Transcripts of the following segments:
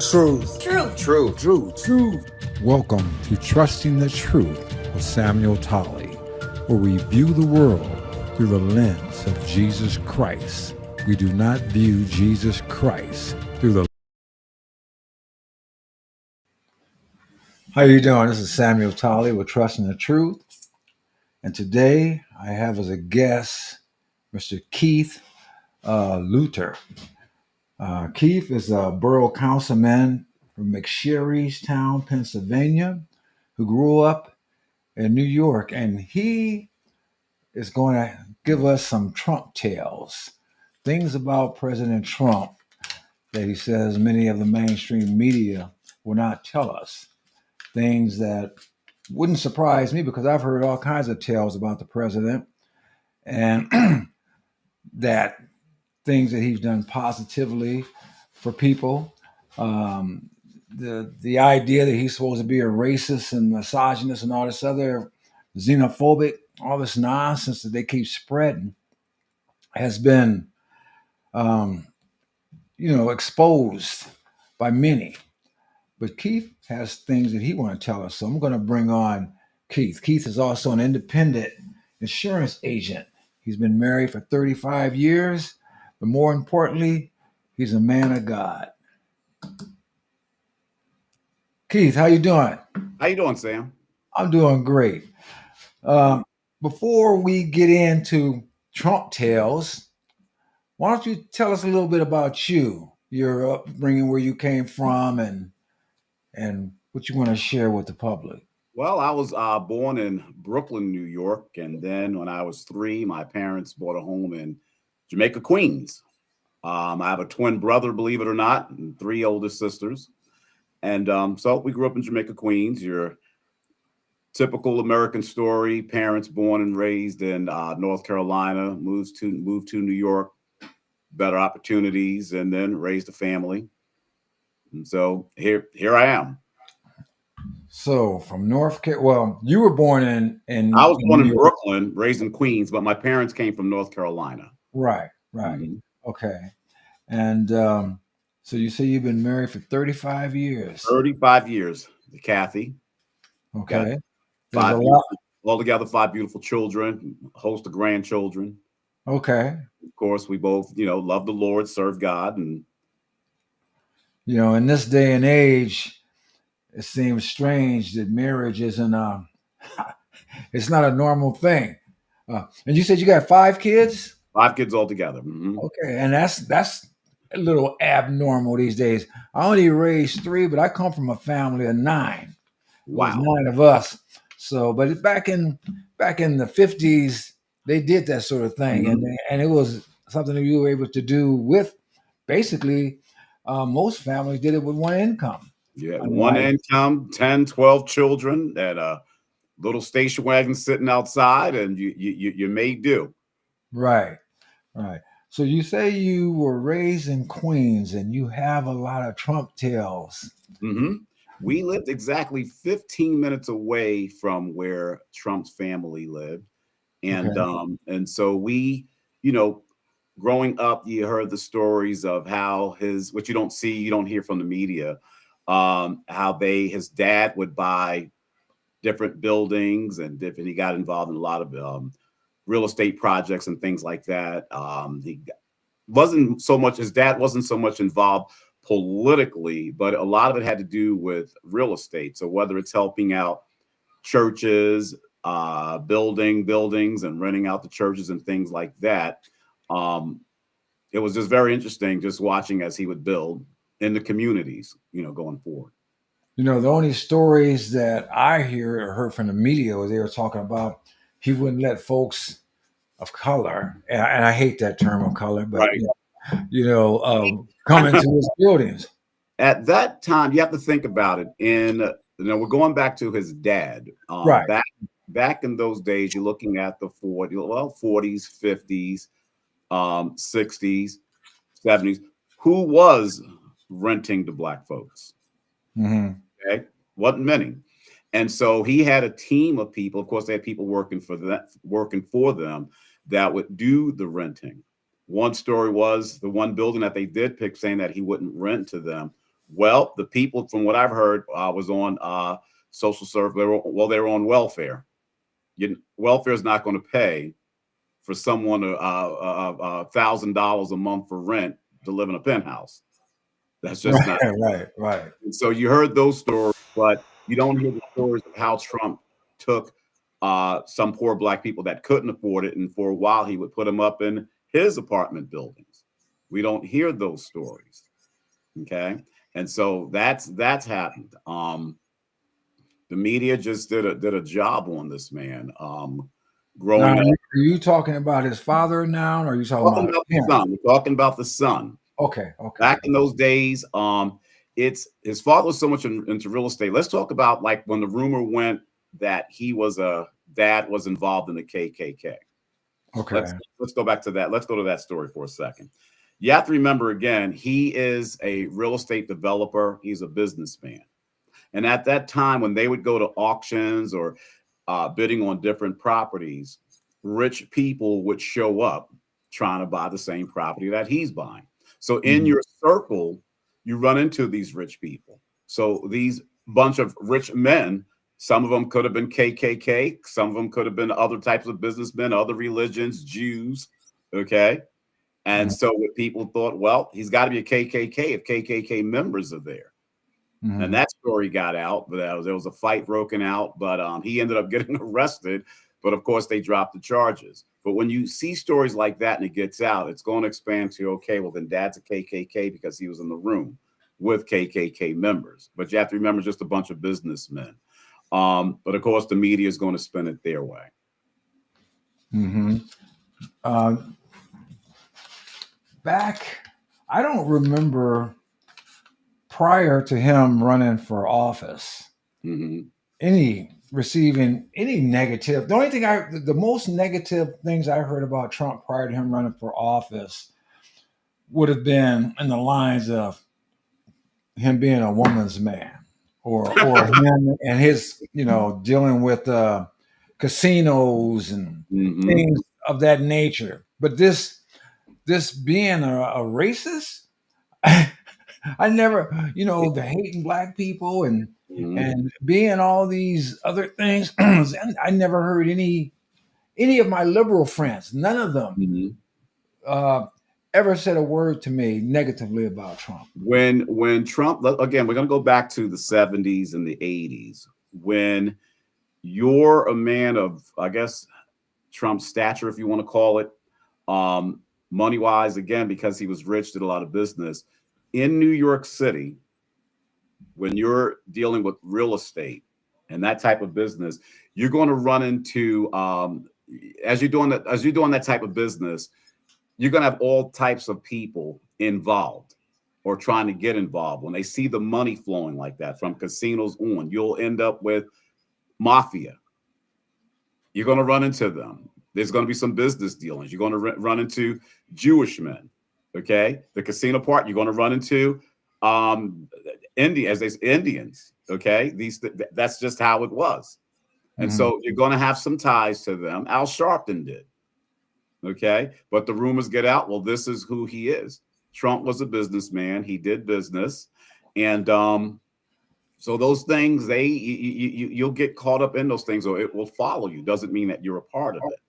Truth. Truth. True. Truth. Truth. Welcome to Trusting the Truth with Samuel Tolley, where we view the world through the lens of Jesus Christ. We do not view Jesus Christ through the. How you doing? This is Samuel Tolley with Trusting the Truth, and today I have as a guest Mr. Keith Lewter. Keith is a borough councilman from McSherrystown, Pennsylvania, who grew up in New York, and he is going to give us some Trump tales, things about President Trump that he says many of the mainstream media will not tell us, things that wouldn't surprise me because I've heard all kinds of tales about the president and that things that he's done positively for people. The idea that he's supposed to be a racist and misogynist and all this other xenophobic, all this nonsense that they keep spreading has been, exposed by many. But Keith has things that he want to tell us. So I'm going to bring on Keith. Keith is also an independent insurance agent. He's been married for 35 years, but more importantly, he's a man of God. Keith, how you doing? How you doing, Sam? I'm doing great. Before we get into Trump tales, why don't you tell us a little bit about you, your upbringing, where you came from, and what you want to share with the public? Well, I was born in Brooklyn, New York, and then when I was 3, my parents bought a home in Jamaica, Queens. I have a twin brother, believe it or not, and 3 older sisters. And so we grew up in Jamaica, Queens. Your typical American story: parents born and raised in North Carolina, moved to New York, better opportunities, and then raised a family. And so here I am. So from North Carolina, well, you were born in I was born New in York. Brooklyn, raised in Queens, but my parents came from North Carolina. Right. Mhm. Okay. And so you say you've been married for 35 years. 35 years, Kathy. Got Okay. There's a 5 lot. altogether, 5 beautiful children, a host of grandchildren. Okay. Of course, we both, love the Lord, serve God, and In this day and age, it seems strange that marriage isn't it's not a normal thing. And you said you got 5 kids? 5 kids altogether. Mhm. Okay, and that's a little abnormal these days. I only raised 3, but I come from a family of 9. It was Wow. 9 of us. So, but back in the 50s, they did that sort of thing, Mhm. and it was something that you were able to do with basically most families did it with one income. Yeah, one Unlike income, 10, 12 children, and a little station wagon sitting outside, and you may do. right, right. So you say you were raised in Queens, and you have a lot of Trump tales. Hmm. We lived exactly 15 minutes away from where Trump's family lived. And Okay. so we, you know, growing up, you heard the stories of how what you don't see, you don't hear from the media, how his dad would buy different buildings and different, he got involved in a lot of real estate projects and things like that. His dad wasn't so much involved politically, but a lot of it had to do with real estate. So whether it's helping out churches, building buildings and renting out the churches and things like that. Um, it was just very interesting just watching as he would build in the communities, going forward. The only stories that I heard from the media was they were talking about he wouldn't let folks of color, and I hate that term of color, but Right. come into his buildings. At that time, you have to think about it. We're going back to his dad. Right. Back in those days, you're looking at the 40s, 50s, 60s, 70s. Who was renting to black folks? Hmm. Okay, wasn't many. And so he had a team of people. Of course, they had people working for them that would do the renting. One story was the one building that they did pick, saying that he wouldn't rent to them, Well, the people, from what I've heard, was on social service. They were on welfare. Welfare is not going to pay for someone $1,000 a month for rent to live in a penthouse. That's just Right, not. right. And so you heard those stories, but you don't hear the stories of how Trump took some poor black people that couldn't afford it, and for a while he would put them up in his apartment buildings. We don't hear those stories. Okay, and so that's happened. The media just did a job on this man. Now, Growing up, are you talking about his father now, or are you talking talking about about the him? son. We're talking about the son. Okay, okay. Back in those days, it's his father was so much into real estate. Let's talk about like when the rumor went that he was a dad was involved in the KKK. Let's Okay. let's go back to that. Let's go to that story for a second. You have to remember again, he is a real estate developer. He's a businessman. And at that time, when they would go to auctions or bidding on different properties, rich people would show up trying to buy the same property that he's buying. So in Mhm. your circle, you run into these rich people. So these bunch of rich men, some of them could have been KKK, some of them could have been other types of businessmen, other religions, Jews. Okay. And Mhm. so what people thought, well, he's got to be a KKK if KKK members are there. And Mhm. that story got out. But there was a fight broken out, but he ended up getting arrested. But of course, they dropped the charges. But when you see stories like that and it gets out, it's going to expand to, okay, well, then dad's a KKK because he was in the room with KKK members. But you have to remember, just a bunch of businessmen. But of course, the media is going to spin it their way. Mhm. Uh, back, I don't remember prior to him running for office Hmm. any receiving any negative. The only thing the most negative things I heard about Trump prior to him running for office would have been in the lines of him being a woman's man, or him and his dealing with casinos and Hmm. things of that nature. But this being a racist, I never, the hating black people Hmm. and being all these other things. I never heard any of my liberal friends, none of them, Hmm. uh, ever said a word to me negatively about Trump. When Trump, again, we're going to go back to the 70s and the 80s when you're a man of, I guess, Trump's stature, if you want to call it, um, money wise, again, because he was rich, did a lot of business in New York City. When you're dealing with real estate and that type of business, you're going to run into, as you're doing that type of business, you're going to have all types of people involved or trying to get involved. When they see the money flowing like that from casinos on, you'll end up with mafia. You're going to run into them. There's going to be some business dealings. You're going to run into Jewish men. Okay, the casino part. You're going to run into um, Indians. Okay, that's just how it was. And Mhm. so you're going to have some ties to them. Al Sharpton did. Okay, but the rumors get out. Well, this is who he is. Trump was a businessman. He did business, and so those things you'll get caught up in those things, or it will follow you. Doesn't mean that you're a part of it.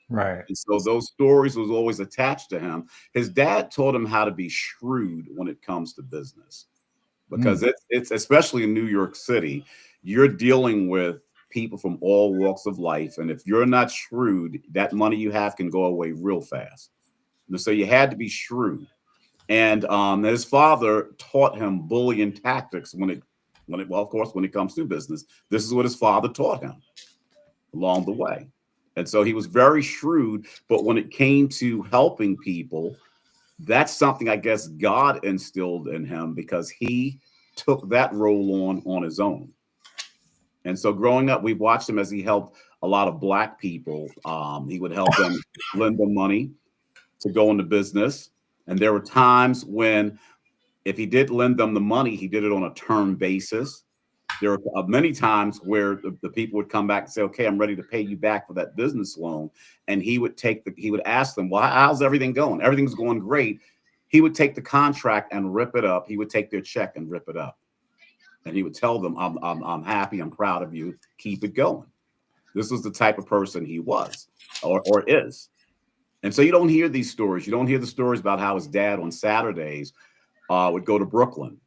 Right. And so those stories was always attached to him. His dad taught him how to be shrewd when it comes to business, because Mm. it's especially in New York City, you're dealing with people from all walks of life, and if you're not shrewd, that money you have can go away real fast. And so you had to be shrewd. And his father taught him bullying tactics well, of course, when it comes to business, this is what his father taught him along the way. And so he was very shrewd, but when it came to helping people, that's something I guess God instilled in him because he took that role on his own. And so growing up, we watched him as he helped a lot of black people. He would help them, lend them money to go into business. And there were times when if he did lend them the money, he did it on a term basis. There were many times where the people would come back and say, "Okay, I'm ready to pay you back for that business loan," and he would ask them, "Well, how's everything going? Everything's going great. he would take the contract and rip it up. He would take their check and rip it up. And he would tell them, I'm happy, I'm proud of you, keep it going. This was the type of person he was or is. And so you don't hear these stories. You don't hear the stories about how his dad on Saturdays would go to Brooklyn,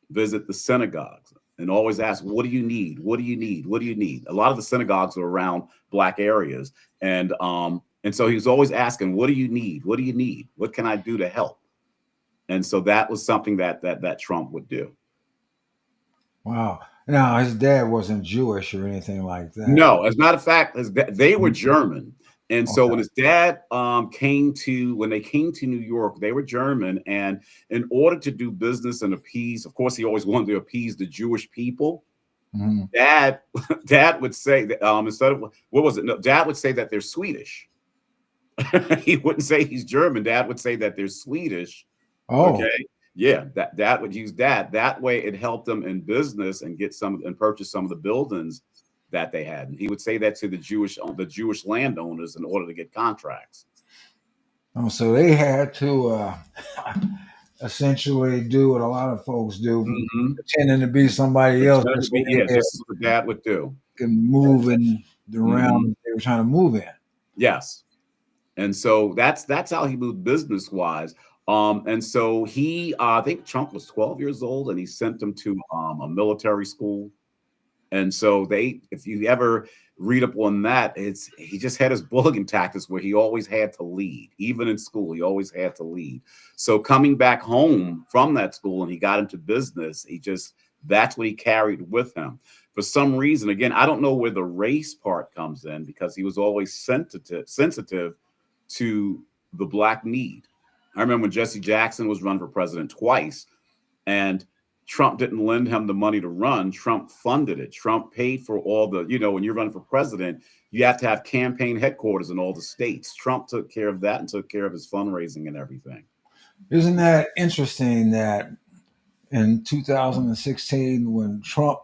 visit the synagogues, and always ask, what do you need? What do you need? What do you need? A lot of the synagogues are around Black areas. And so he was always asking, what do you need? What do you need? What can I do to help? And so that was something that Trump would do. Wow. Now, his dad wasn't Jewish or anything like that. No, as a matter of fact, they were German. And so when Okay. his dad when they came to New York, they were German. And in order to do business and appease, of course, he always wanted to appease the Jewish people. Hmm. Dad would say that instead of what was it? No, Dad would say that they're Swedish. He wouldn't say he's German. Dad would say that they're Swedish. Oh, Okay. Yeah, that would use that. That way it helped them in business and get some and purchase some of the buildings that they had. And he would say that to the Jewish landowners in order to get contracts. oh, so they had to essentially do what a lot of folks do, Mm-hmm. pretending to be somebody else, just so Yeah, they just as what Dad would do. can move in the realm Mm-hmm. that they were trying to move in. Yes. And so that's how he moved business wise. And so I think Trump was 12 years old, and he sent them to a military school. And so if you ever read up on that, he just had his bullying tactics where he always had to lead. Even in school, he always had to lead. So coming back home from that school and he got into business, that's what he carried with him. For some reason, again, I don't know where the race part comes in, because he was always sensitive to the Black need. I remember when Jesse Jackson was running for president twice, and Trump didn't lend him the money to run. Trump funded it. Trump paid for all the, when you're running for president, you have to have campaign headquarters in all the states. Trump took care of that and took care of his fundraising and everything. Isn't that interesting that in 2016, when Trump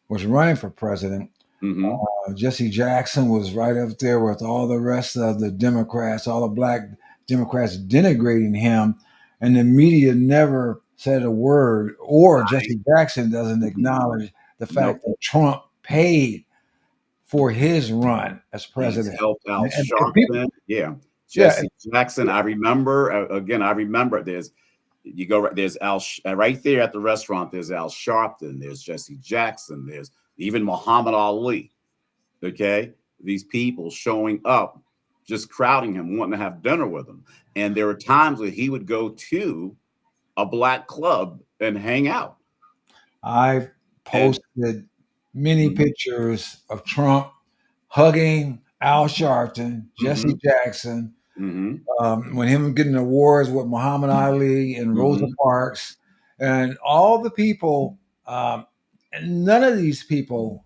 was running for president, Mm-hmm. Jesse Jackson was right up there with all the rest of the Democrats, all the Black Democrats denigrating him, and the media never said a word, or Jesse Jackson doesn't acknowledge the Nope. fact that Trump paid for his run as He's president. helped out And people, Sharpton. Yeah. yeah, Jesse Jackson. I remember, I remember there's right there at the restaurant. There's Al Sharpton. There's Jesse Jackson. There's even Muhammad Ali. Okay. These people showing up, just crowding him, wanting to have dinner with him. And there were times where he would go to a Black club and hang out. I And posted many mhm, pictures of Trump hugging Al Sharpton, Jesse mhm, Jackson, mhm, when him getting awards with Muhammad Ali and Rosa mhm, Parks, and all the people. And none of these people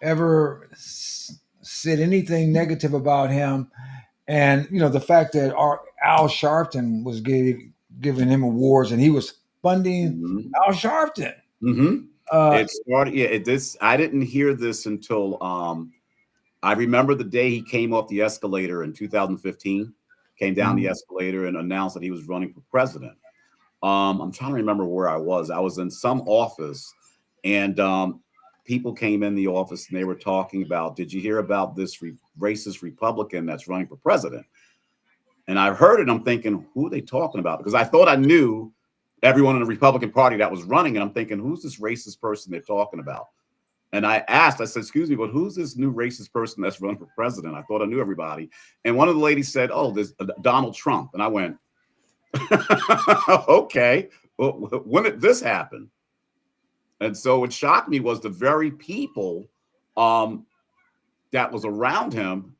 ever said anything negative about him. And the fact that Al Sharpton was giving him awards, and he was funding mhm, Al Sharpton. mhm. Uh, It started. Yeah. I didn't hear this until I remember the day he came off the escalator in 2015. Came down the escalator and announced that he was running for president. I'm trying to remember where I was. I was in some office, and people came in the office and they were talking about, did you hear about this racist Republican that's running for president? And I heard it. I'm thinking, who are they talking about? Because I thought I knew everyone in the Republican Party that was running. And I'm thinking, who's this racist person they're talking about? And I said, excuse me, but who's this new racist person that's running for president? I thought I knew everybody. And one of the ladies said, oh, there's Donald Trump. And I went, okay, well, when did this happen? And so what shocked me was the very people um, that was around him,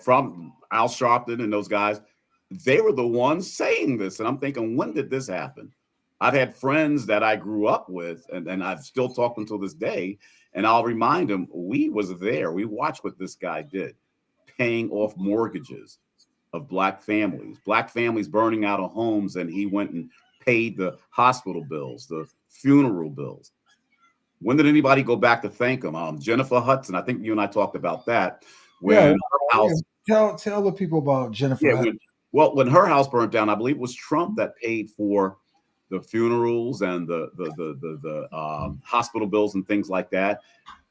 from Al Sharpton and those guys, they were the ones saying this. And I'm thinking, when did this happen? I've had friends that I grew up with, and I've still talked until this day, and I'll remind them, we was there. We watched what this guy did, paying off mortgages of Black families burning out of homes, and he went and paid the hospital bills, the funeral bills. When did anybody go back to thank him? Jennifer Hudson, I think you and I talked about that yeah, when her yeah. house, Tell the people about Jennifer yeah, Hudson. Well, when her house burnt down, I believe it was Trump that paid for the funerals and the hospital bills and things like that.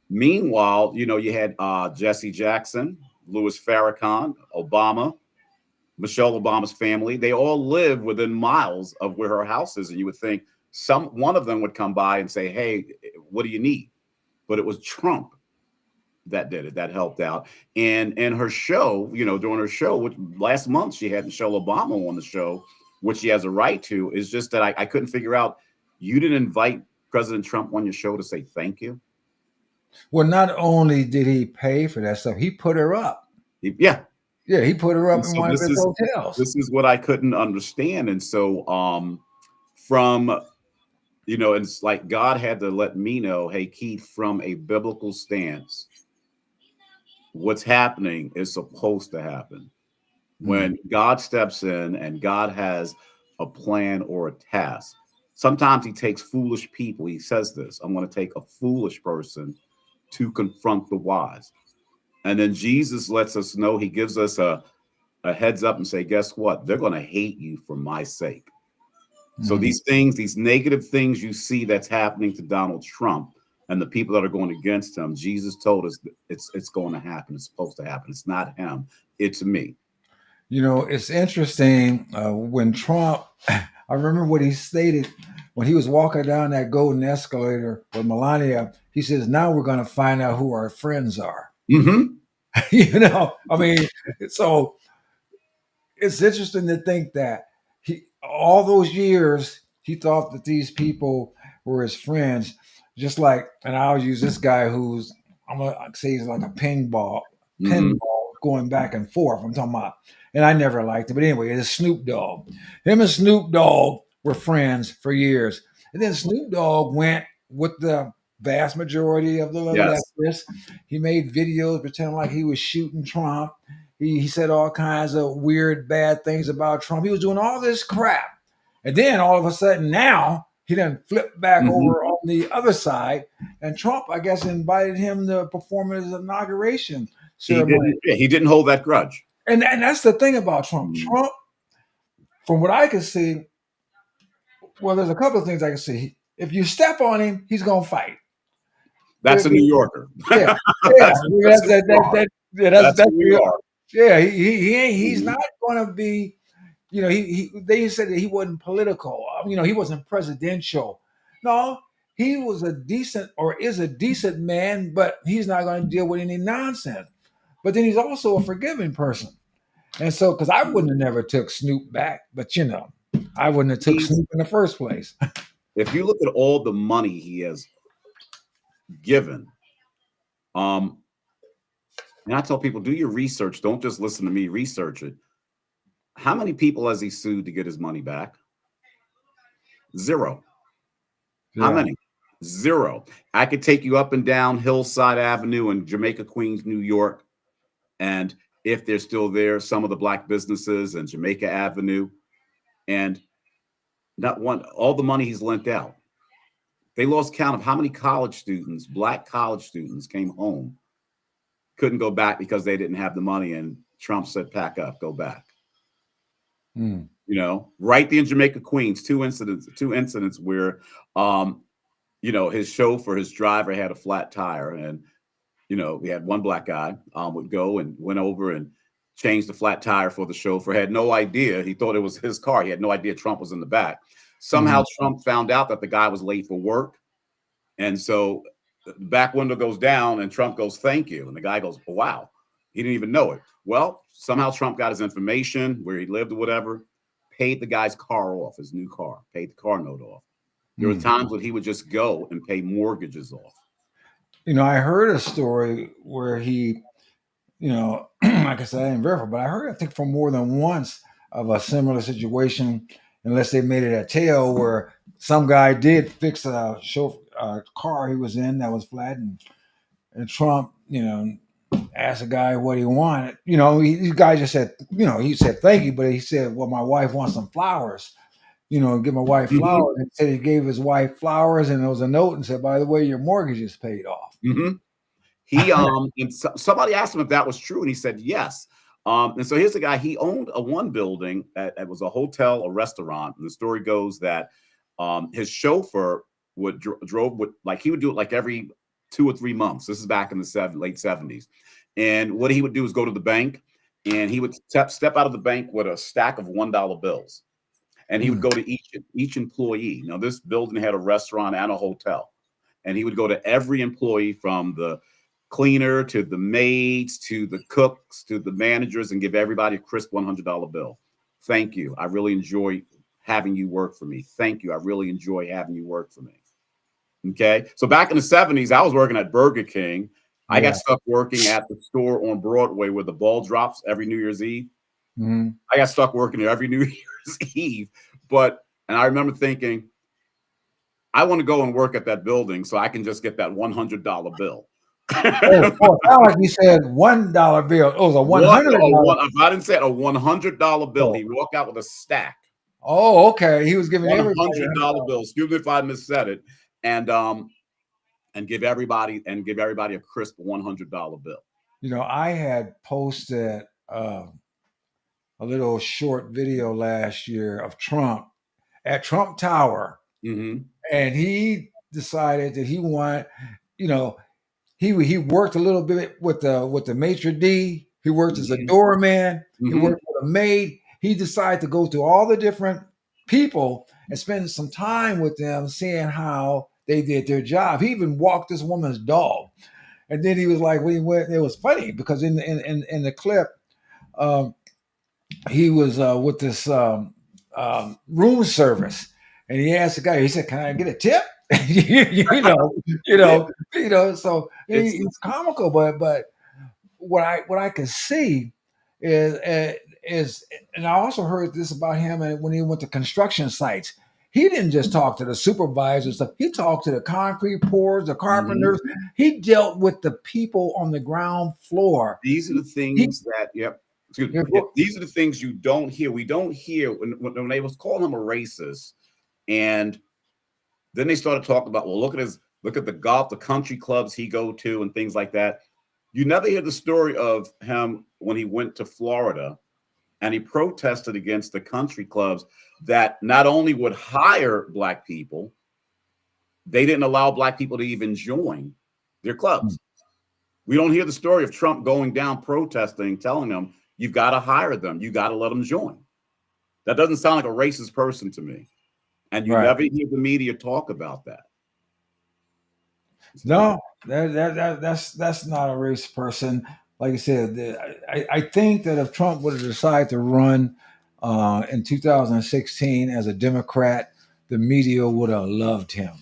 Meanwhile, you had Jesse Jackson, Louis Farrakhan, Obama, Michelle Obama's family. They all live within miles of where her house is, and you would think one of them would come by and say, "Hey, what do you need?" But it was Trump that did it, that helped out. And her show, during her show, which last month she had Michelle Obama on the show, which she has a right to, is just that I couldn't figure out, you didn't invite President Trump on your show to say thank you? Well, not only did he pay for that stuff, he put her up. Yeah. Yeah, he put her up And in so one of his hotels. this is what I couldn't understand. And so from it's like God had to let me know, hey, Keith, from a biblical stance, what's happening is supposed to happen. When God steps in and God has a plan or a task, sometimes he takes foolish people. He says this, I'm going to take a foolish person to confront the wise. And then Jesus lets us know, he gives us a heads up and say, guess what? They're going to hate you for my sake. So these things, these negative things you see that's happening to Donald Trump and the people that are going against him, Jesus told us it's going to happen. It's supposed to happen. It's not him. It's me. It's interesting when Trump, I remember what he stated when he was walking down that golden escalator with Melania. He says, now we're going to find out who our friends are. Mm-hmm. I mean, so it's interesting to think that all those years, he thought that these people were his friends. Just like, and I'll use this guy who's, I'm going to say he's like a pinball going back and forth. I'm talking about, and I never liked it. But anyway, it's Snoop Dogg. Him and Snoop Dogg were friends for years. And then Snoop Dogg went with the vast majority of the leftists. He made videos pretending like he was shooting Trump. He said all kinds of weird, bad things about Trump. He was doing all this crap. And then all of a sudden now he then flipped back over on the other side. And Trump, I guess, invited him to perform at his inauguration ceremony. He didn't hold that grudge. And that's the thing about Trump. Trump, from what I can see, well, there's a couple of things I can see. If you step on him, he's going to fight. That's a New Yorker. Yeah. That's New York. Yeah, he's not going to be, they said that he wasn't political. He wasn't presidential. No, he was a decent or is a decent man, but he's not going to deal with any nonsense. But then he's also a forgiving person. And so, because I wouldn't have never took Snoop back, but I wouldn't have took Snoop in the first place. If you look at all the money he has given, and I tell people, do your research. Don't just listen to me. Research it. How many people has he sued to get his money back? Zero. Yeah. How many? Zero. I could take you up and down Hillside Avenue in Jamaica, Queens, New York, and if they're still there, some of the black businesses in Jamaica Avenue, and not one, all the money he's lent out. They lost count of how many college students, black college students, came home, couldn't go back because they didn't have the money, and Trump said, pack up, go back. Right there in Jamaica, Queens, two incidents where, his chauffeur, his driver had a flat tire, and, we had one black guy would go and went over and changed the flat tire for the chauffeur, had no idea. He thought it was his car. He had no idea Trump was in the back. Somehow Trump found out that the guy was late for work. And so the back window goes down and Trump goes, thank you. And the guy goes, oh, wow. He didn't even know it. Well, somehow Trump got his information, where he lived or whatever, paid the guy's car off, his new car, paid the car note off. There were times when he would just go and pay mortgages off. I heard a story where he, like I said, I didn't verify, but I heard, I think, from more than once of a similar situation, unless they made it a tale, where some guy did fix a car he was in that was flat, and Trump, asked the guy what he wanted. The guy just said, he said thank you, but he said, well, my wife wants some flowers. Give my wife flowers. And said he gave his wife flowers, and there was a note and said, by the way, your mortgage is paid off. He and somebody asked him if that was true, and he said yes. And so here's the guy. He owned a one building that it was a hotel, a restaurant. And the story goes that his chauffeur would drove with like he would do it like every 2 or 3 months. This is back in the late 70s. And what he would do is go to the bank, and he would step out of the bank with a stack of $1 bills, and he would Mm. go to each employee. Now this building had a restaurant and a hotel, and he would go to every employee from the cleaner to the maids to the cooks to the managers and give everybody a crisp $100 bill. Thank you. I really enjoy having you work for me. Thank you. I really enjoy having you work for me. Okay. So back in the 70s, I was working at Burger King. I got Yeah. stuck working at the store on Broadway where the ball drops every New Year's Eve. Mm-hmm. I got stuck working there every New Year's Eve. And I remember thinking, I want to go and work at that building so I can just get that $100 bill. Oh, it sounded like you said $1 bill. It was a What? $100. If I didn't say it, a $100 bill. Oh, He walked out with a stack. okay. He was giving everybody $100 $100. bill. Excuse me if I missaid it. And give everybody a crisp $100 bill. You know, I had posted a little short video last year of Trump at Trump Tower, Mm-hmm. and he decided that he wanted, you know, he worked a little bit with the maitre d'. He worked as a doorman. He Mm-hmm. worked with a maid. He decided to go through all the different people and spend some time with them, seeing how they did their job. He even walked this woman's dog, and then he was like, when he went, it was funny because in the clip, um, he was with this room service, and he asked the guy. He said, "Can I get a tip?" So it's comical, but what I can see is, and I also heard this about him when he went to construction sites. He didn't just talk to the supervisors; he talked to the concrete pourers, the carpenters. Mm-hmm. He dealt with the people on the ground floor. These are the He, things that, yep. Excuse me. Yeah, these are the things you don't hear. We don't hear when they was calling him a racist, and then they started talking about, well, look at the golf, the country clubs he go to, and things like that. You never hear the story of him when he went to Florida and he protested against the country clubs that not only would hire Black people, they didn't allow Black people to even join their clubs. We don't hear the story of Trump going down protesting, telling them, you've got to hire them. You got to let them join. That doesn't sound like a racist person to me. And you right. never hear the media talk about that. No, that's not a race person. Like I said, I think that if Trump would have decided to run in 2016 as a Democrat, the media would have loved him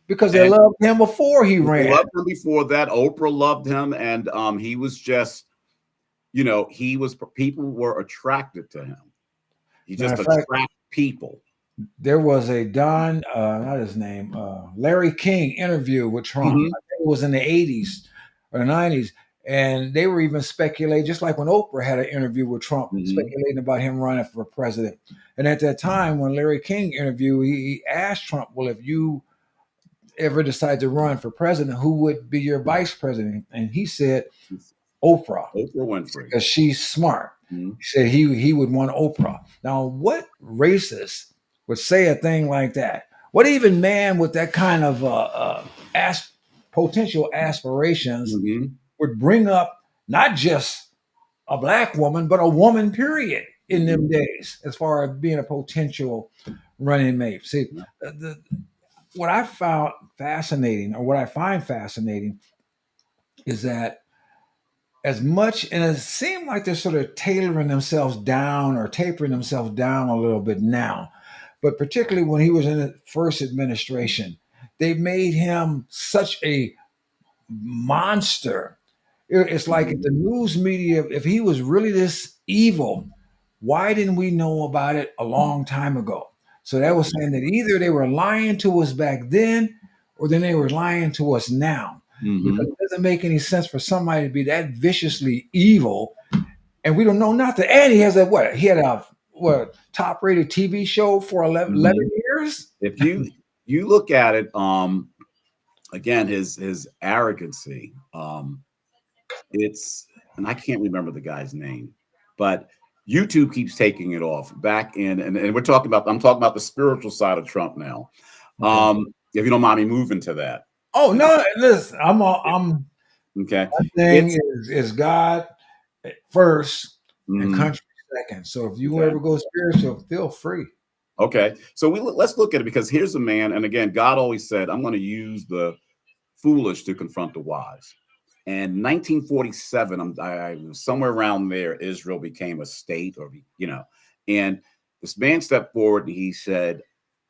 because they And loved him before he they ran. loved him before that. Oprah loved him, and he was just, people were attracted to him. He just Matter of fact, attracted people. there was a not his name, Larry King interview with Trump. Mm-hmm. I think it was in the 80s or the 90s. And they were even speculating, just like when Oprah had an interview with Trump, speculating about him running for president. And at that time, when Larry King interviewed, he asked Trump, well, if you ever decide to run for president, who would be your vice president? And he said, Oprah. Oprah Winfrey. Because she's smart. Mm-hmm. He said he would want Oprah. Now, what racist would say a thing like that? What even man with that kind of potential aspirations would bring up not just a Black woman, but a woman, period, in them days, as far as being a potential running mate? See, what I found fascinating, or what I find fascinating, is that as much, and it seemed like they're sort of tailoring themselves down or tapering themselves down a little bit now, but particularly when he was in the first administration, they made him such a monster. It's like if the news media, if he was really this evil, why didn't we know about it a long time ago? So that was saying that either they were lying to us back then, or then they were lying to us now. Because it doesn't make any sense for somebody to be that viciously evil, and we don't know nothing. And he has he had a top rated TV show for 11 years. If you look at it, again, his arrogancy, and I can't remember the guy's name, but YouTube keeps taking it off back in, and I'm talking about the spiritual side of Trump now. Okay. If you don't mind me moving to that. Oh no, listen, I'm Okay. my thing It's is God first and mhm, country second. So if you okay. ever go spiritual, feel free. Okay. So let's look at it, because here's a man, and again, God always said, I'm going to use the foolish to confront the wise. And 1947, I was somewhere around there, Israel became a state, and this man stepped forward and he said,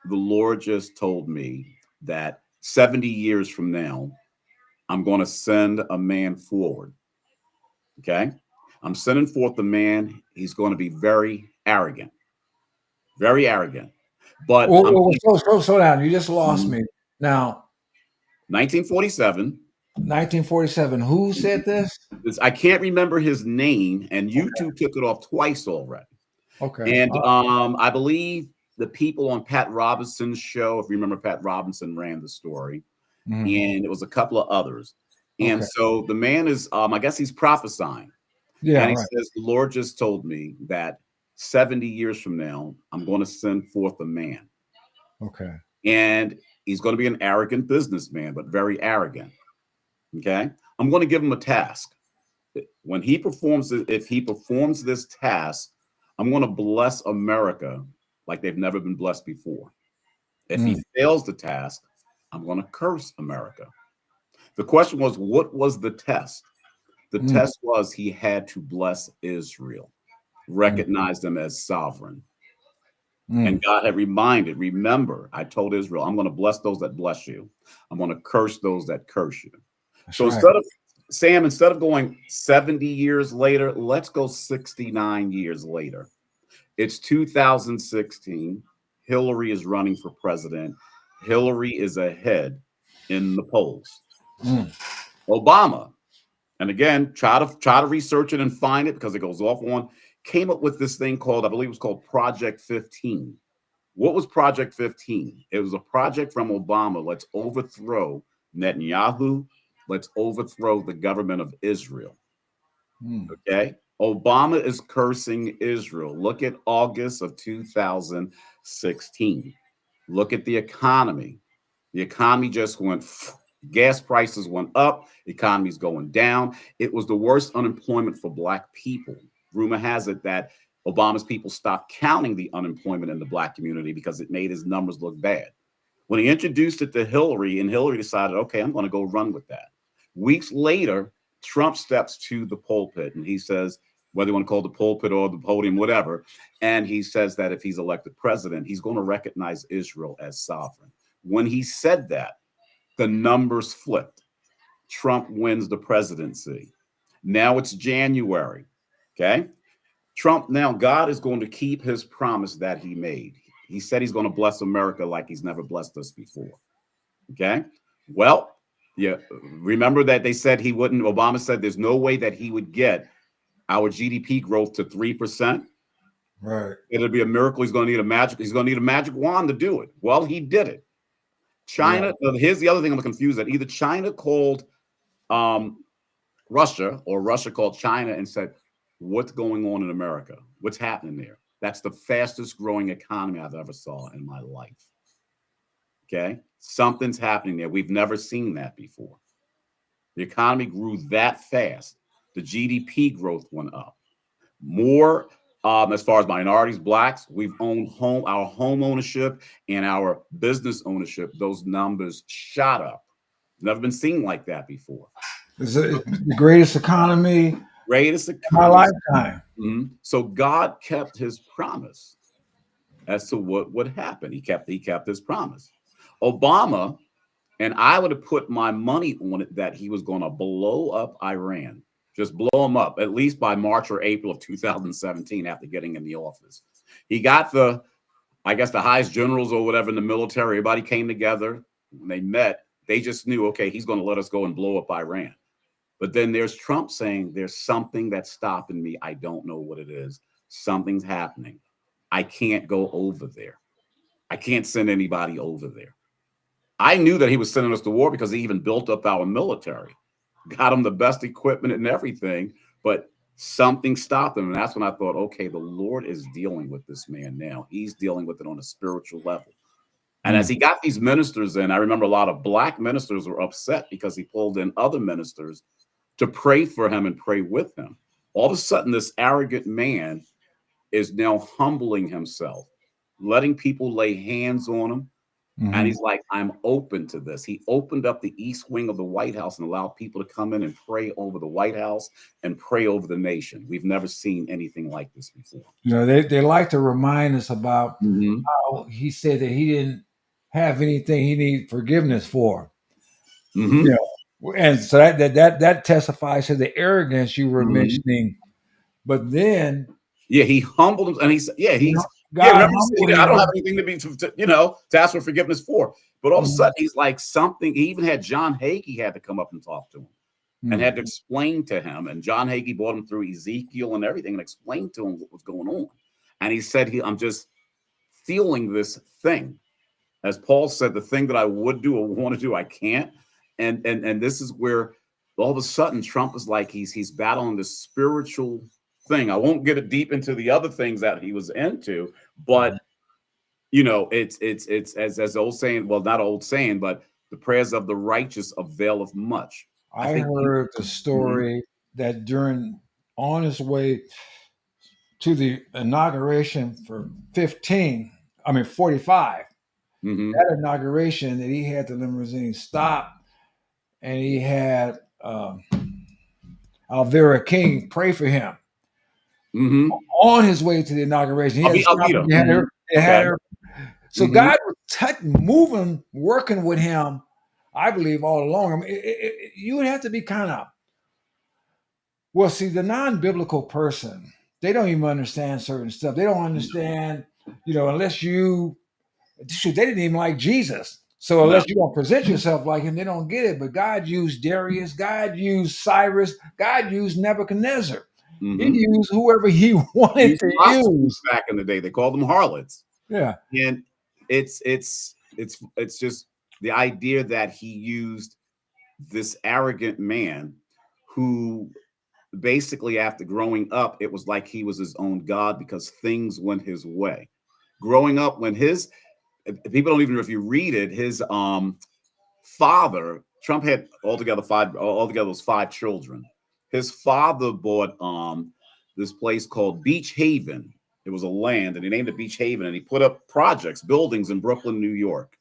the Lord just told me that 70 years from now, I'm going to send a man forward. Okay. I'm sending forth a man. He's going to be very arrogant, very arrogant. But Well, I'm slow down. You just lost Mhm. me. Now, 1947. 1947. Who said this? I can't remember his name, and YouTube took it off twice already. Okay. And I believe the people on Pat Robinson's show, if you remember, Pat Robinson ran the story, Mhm. and it was a couple of others. And Okay. so the man is, I guess he's prophesying, Yeah. and he Right. says, the Lord just told me that 70 years from now, I'm going to send forth a man, Okay. and he's going to be an arrogant businessman, but very arrogant. Okay. I'm going to give him a task. When he performs it, if he performs this task, I'm going to bless America like they've never been blessed before. If he Mm, fails the task, I'm going to curse America. The question was, what was the test? The mm, test was he had to bless Israel, mm, recognize them as sovereign. And mm. God had remember, I told Israel, I'm going to bless those that bless you. I'm going to curse those that curse you. That's So right. instead of going 70 years later, let's go 69 years later. It's 2016. Hillary is running for president. Hillary is ahead in the polls. Mm, Obama, and again, try to research it and find it because it goes off on, came up with this thing called, I believe it was called Project 15. What was Project 15? It was a project from Obama. Let's overthrow Netanyahu. Let's overthrow the government of Israel. mm, Okay. Obama is cursing Israel. Look at August of 2016. Look at the economy. The economy just went, gas prices went up, economy's going down. It was the worst unemployment for Black people. Rumor has it that Obama's people stopped counting the unemployment in the Black community because it made his numbers look bad. When he introduced it to Hillary, and Hillary decided, okay, I'm going to go run with that. Weeks later, Trump steps to the pulpit and he says, whether you want to call it the pulpit or the podium, whatever, and he says that if he's elected president, he's going to recognize Israel as sovereign. When he said that, the numbers flipped. Trump wins the presidency. Now it's January. Okay. Now God is going to keep his promise that he made. He said he's going to bless America like he's never blessed us before. Okay. Well, yeah. Remember that they said he wouldn't. Obama said there's no way that he would get our GDP growth to 3%. right. It'll be a miracle. He's going to need a magic wand to do it. Well, he did it. Yeah. China, here's the other thing I'm confused at. Either China called um, Russia or Russia called China and said, what's going on in America? What's happening there? That's the fastest growing economy I've ever saw in my life. Okay. Something's happening there. We've never seen that before. The economy grew that fast. The GDP growth went up. More as far as minorities, blacks, we've owned our home ownership and our business ownership. Those numbers shot up. Never been seen like that before. It's the greatest economy in Greatest my economy. lifetime. Mhm. So God kept his promise as to what would happen. He kept his promise. Obama, and I would have put my money on it that he was going to blow up Iran. Just blow him up, at least by March or April of 2017 after getting in the office. He got I guess, the highest generals or whatever in the military. Everybody came together. When they met, they just knew, okay, he's going to let us go and blow up Iran. But then there's Trump saying there's something that's stopping me. I don't know what it is. Something's happening. I can't go over there. I can't send anybody over there. I knew that he was sending us to war because he even built up our military, got them the best equipment and everything. But something stopped him. And that's when I thought, okay, the Lord is dealing with this man now. He's dealing with it on a spiritual level. And as Mm. he got these ministers in, I remember a lot of black ministers were upset because he pulled in other ministers to pray for him and pray with him. All of a sudden, this arrogant man is now humbling himself, letting people lay hands on him. And Mhm. he's like, I'm open to this. He opened up the east wing of the White House and allowed people to come in and pray over the White House and pray over the nation. We've never seen anything like this before. You know, they like to remind us about Mm-hmm. how he said that he didn't have anything he needed forgiveness for. Mm-hmm. You know, and so that testifies to the arrogance you were Mm-hmm. mentioning. But then, Yeah, he humbled him, and he said, "Yeah, you know, yeah." God Remember, he humbled said, "I don't have him. anything to be, to ask for forgiveness for." But all of a Mhm. sudden, he's like something. He even had John Hagee had to come up and talk to him and Mm. had to explain to him. And John Hagee brought him through Ezekiel and everything and explained to him what was going on. And he said, "I'm just feeling this thing." As Paul said, the thing that I would do or want to do, I can't. And this is where all of a sudden Trump is like he's battling this spiritual thing. I won't get it deep into the other things that he was into, but it's as the old saying, well, not old saying, but the prayers of the righteous availeth much. I I think heard the Mhm, story that during on his way to the inauguration for 45, mhm, that inauguration that he had the limousine stop and he had Alvera King pray for him mhm. on his way to the inauguration. He had to stop Alvito. and Mhm. they had Okay. her. So Mhm, God was moving, working with him, I believe, all along. I mean, you would have to be kind of, well, see, the non-biblical person, they don't even understand certain stuff. They don't understand, unless shoot, they didn't even like Jesus. So no. unless you don't present yourself like him, they don't get it. But God used Darius, God used Cyrus, God used Nebuchadnezzar. He Mhm. used whoever he wanted Used to prostitutes use. back in the day. They called them harlots. Yeah. And it's just the idea that he used this arrogant man who basically after growing up it was like he was his own god because things went his way. Growing up, when his people don't even know, if you read it, his father, Trump had altogether was five children. His father bought this place called Beach Haven. It was a land, and he named it Beach Haven, and he put up projects, buildings in Brooklyn, New York.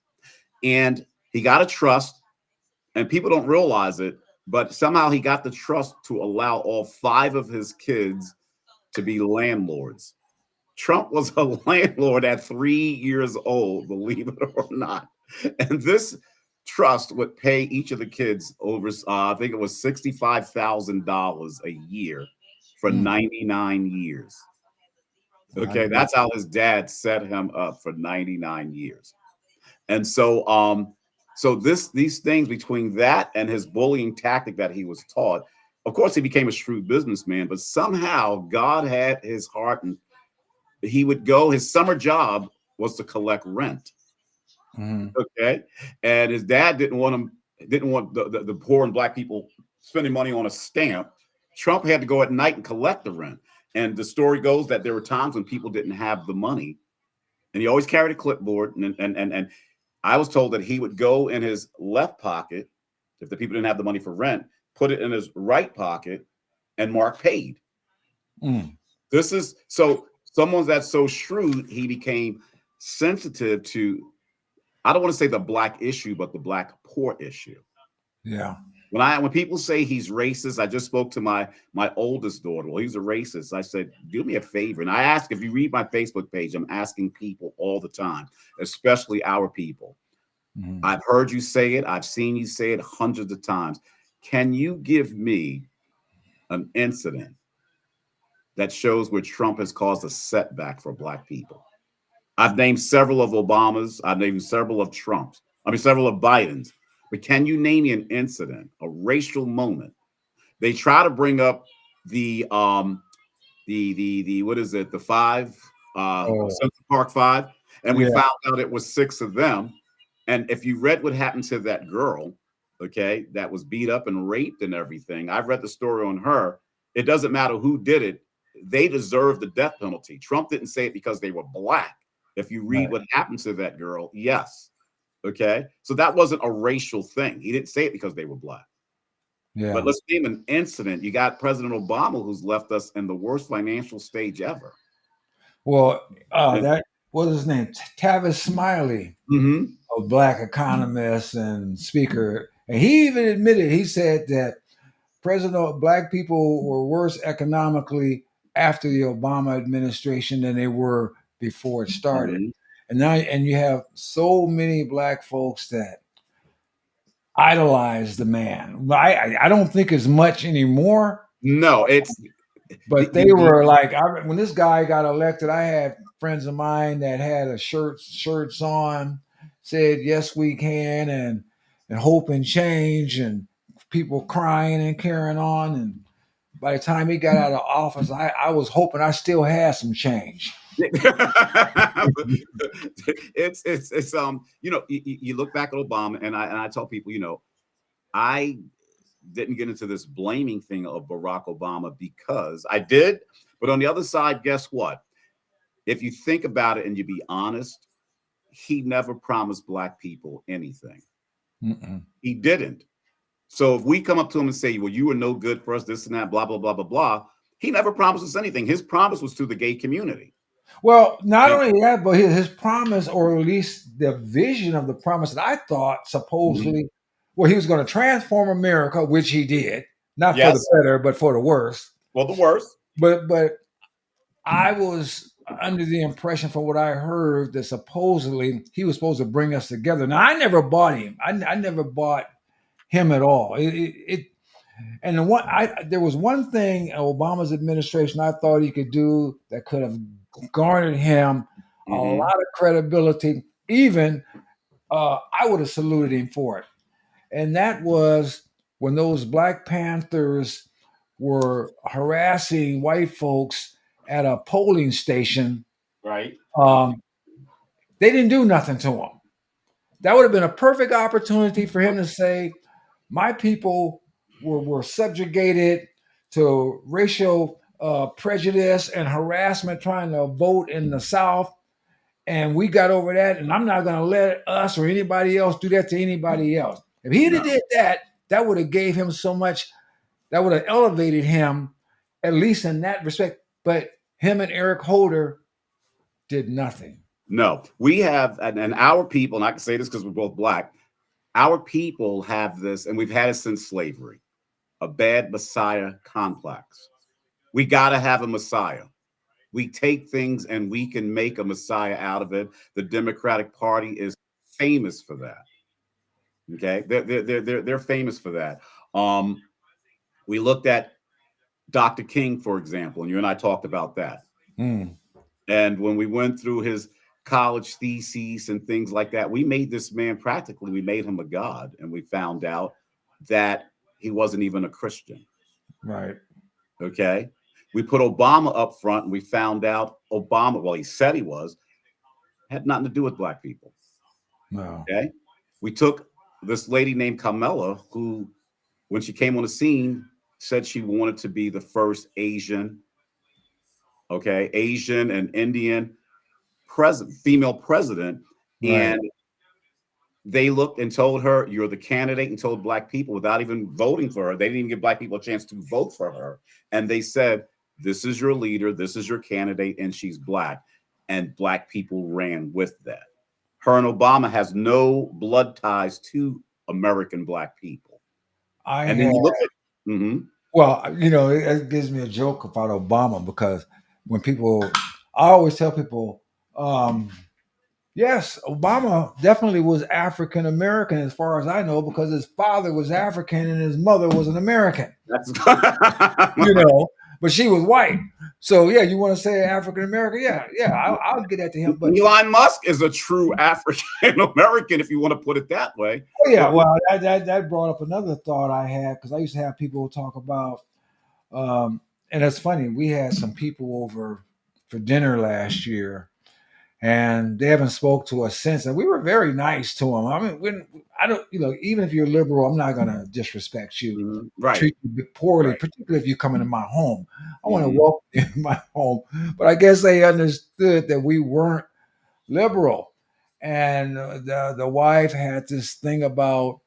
And he got a trust, and people don't realize it, but somehow he got the trust to allow all five of his kids to be landlords. Trump was a landlord at 3 years old, believe it or not. And this trust would pay each of the kids over, I think it was $65,000 a year for Mm. 99 years. I Okay, get that's how his dad set him up for 99 years. And so these things between that and his bullying tactic that he was taught, of course he became a shrewd businessman, but somehow God had his heart, and he would go, his summer job was to collect rent. Mhm. Okay. And his dad didn't want the poor and black people spending money on a stamp. Trump had to go at night and collect the rent. And the story goes that there were times when people didn't have the money, and he always carried a clipboard. And I was told that he would go in his left pocket if the people didn't have the money for rent, put it in his right pocket, and mark paid. Mm. This is so someone that's so shrewd, he became sensitive to, I don't want to say the black issue, but the black poor issue. Yeah. When people say he's racist, I just spoke to my oldest daughter. Well, he's a racist. I said, do me a favor. And I ask, if you read my Facebook page, I'm asking people all the time, especially our people. Mhm. I've heard you say it, I've seen you say it hundreds of times. Can you give me an incident that shows where Trump has caused a setback for black people? I've named several of Obama's. I've named several of Trump's. I mean, several of Biden's. But can you name me an incident, a racial moment? They try to bring up the what is it? The five Oh, Central Park Five, and we yeah. found out it was six of them. And if you read what happened to that girl, okay, that was beat up and raped and everything, I've read the story on her. It doesn't matter who did it. They deserve the death penalty. Trump didn't say it because they were black. If you read Right. what happened to that girl, yes. Okay. So that wasn't a racial thing. He didn't say it because they were black. But Yeah. let's name an incident. You got President Obama, who's left us in the worst financial stage ever. Well, And, that what was his name? Tavis Smiley, mm-hmm, a black economist and speaker, and he even admitted, he said that black people were worse economically after the Obama administration than they were before it started. mm-hmm. And you have so many black folks that idolize the man. I don't think as much anymore, No, it's but they were like, when this guy got elected, I had friends of mine that had a shirts on, said "Yes, we can," and hope and change, and people crying and carrying on. And by the time he got out of office, I was hoping I still had some change. it's you look back at Obama, and I tell people, I didn't get into this blaming thing of Barack Obama because I did, but on the other side, guess what? If you think about it and you be honest, he never promised black people anything. Mm-mm. He didn't. So if we come up to him and say, well, you were no good for us, this and that, blah, blah, blah, blah, blah, he never promised us anything. His promise was to the gay community. Well, not And, only that, but his promise, or at least the vision of the promise that I thought mhm, supposedly, well, he was going to transform America, which he did, not for the yes, better, but for the worse. well, the worst. But I was under the impression, from what I heard, that supposedly he was supposed to bring us together. Now, I never bought him. I never bought him at all. And there was one thing in Obama's administration I thought he could do that could have garnered him a Mm-hmm. lot of credibility. Even I would have saluted him for it. And that was when those Black Panthers were harassing white folks at a polling station. Right. Um, they didn't do nothing to him. That would have been a perfect opportunity for him to say, my people were subjugated to racial prejudice and harassment trying to vote in the South. And we got over that. And I'm not going to let us or anybody else do that to anybody else. If he had No, did that, that would have gave him so much, that would have elevated him, at least in that respect. But him and Eric Holder did nothing. no. We have, and our people, and I can say this because we're both black, our people have this, and we've had it since slavery, a bad Messiah complex. We got to have a Messiah. We take things and we can make a Messiah out of it. The Democratic Party is famous for that. Okay, they're famous for that. Um, we looked at Dr. King, for example, and you and I talked about that. Mm, And when we went through his college theses and things like that, we made this man practically, we made him a god, and we found out that he wasn't even a Christian. right. Okay. We put Obama up front and we found out Obama, well, he said he was, had nothing to do with black people. No. Okay. We took this lady named Kamala, who, when she came on the scene, said she wanted to be the first Asian, okay, Asian and Indian president, female president. Right. And they looked and told her, you're the candidate, and told black people without even voting for her. They didn't even give black people a chance to vote for her. And they said, this is your leader, this is your candidate, and she's black. And black people ran with that. Her and Obama has no blood ties to American black people. I And then had you look at, mhm, Well, it gives me a joke about Obama because when people, I always tell people, um, yes, Obama definitely was African American as far as I know because his father was African and his mother was an American, that's you know, but she was white. So yeah, you want to say African American? Yeah, I'll get that to him. But Elon Musk is a true African American, if you want to put it that way. oh, yeah, But well, that brought up another thought I had because I used to have people talk about. And it's funny, we had some people over for dinner last year, and they haven't spoke to us since. And we were very nice to them. I mean, when I don't, even if you're liberal, I'm not going to disrespect you, Right. treat you poorly, Right. particularly if you come into my home. I want to Hmm. welcome you in my home, but I guess they understood that we weren't liberal, and the wife had this thing about,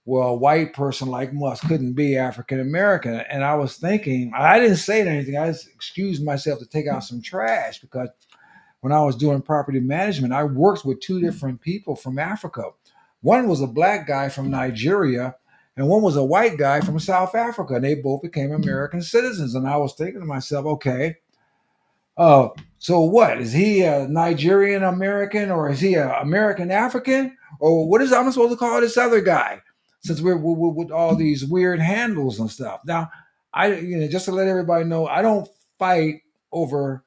well, a white person like us couldn't be African American. And I was thinking, I didn't say anything. I just excused myself to take out some trash because when I was doing property management, I worked with two different people from Africa. One was a black guy from Nigeria, and one was a white guy from South Africa. And they both became American citizens. And I was thinking to myself, okay, uh, so what? Is he a Nigerian American, or is he an American African? Or what is I'm supposed to call this other guy? Since we're with all these weird handles and stuff. Now, just to let everybody know, I don't fight over